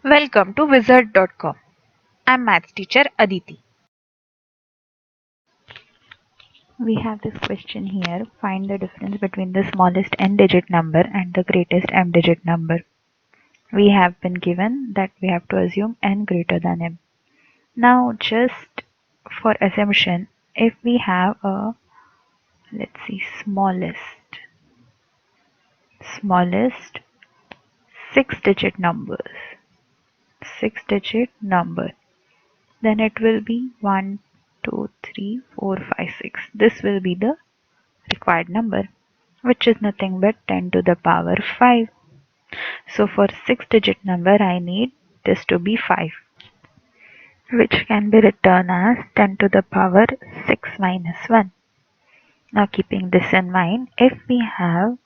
Welcome to wizard.com. I'm maths teacher Aditi. We have this question here. Find the difference between the smallest n-digit number and the greatest m-digit number. We have been given that we have to assume n greater than m. Now just for assumption, if we have a, let's see, smallest 6-digit number, then it will be 1, 2, 3, 4, 5, 6. This will be the required number, which is nothing but 10 to the power 5. So for 6-digit number, I need this to be 5, which can be written as 10 to the power 6 minus 1. Now keeping this in mind, if we have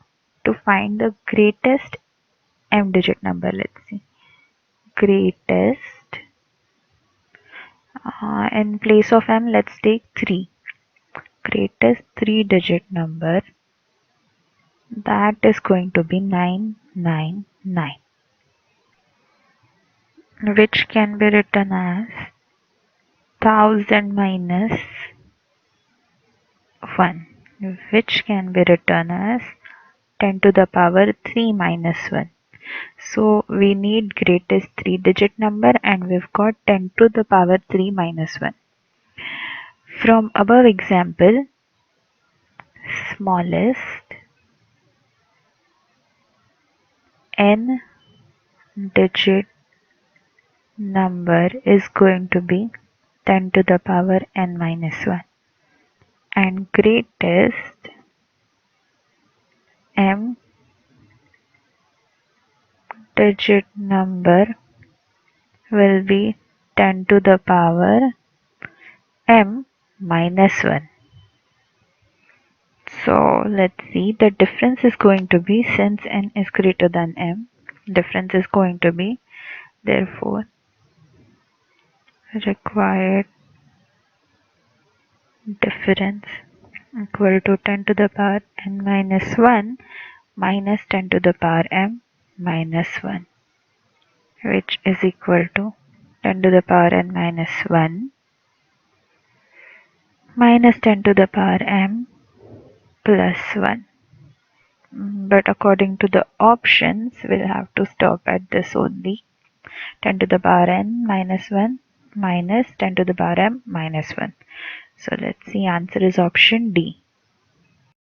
to find the greatest m-digit number, let's see, greatest, in place of m, let's take 3. Greatest 3-digit number, that is going to be 999, which can be written as 1000 minus 1, which can be written as 10 to the power 3 minus 1. So we need greatest 3-digit number and we've got 10 to the power 3 minus 1. From above example, smallest n-digit number is going to be 10 to the power n minus 1, and greatest m-digit number will be 10 to the power m minus 1. So let's see, the difference is going to be, since n is greater than m, difference is going to be, therefore required difference equal to 10 to the power n minus 1 minus 10 to the power m minus 1, which is equal to 10 to the power n minus 1 minus 10 to the power m plus 1. But according to the options, we'll have to stop at this only. 10 to the power n minus 1 minus 10 to the power m minus 1. So let's see, answer is option D.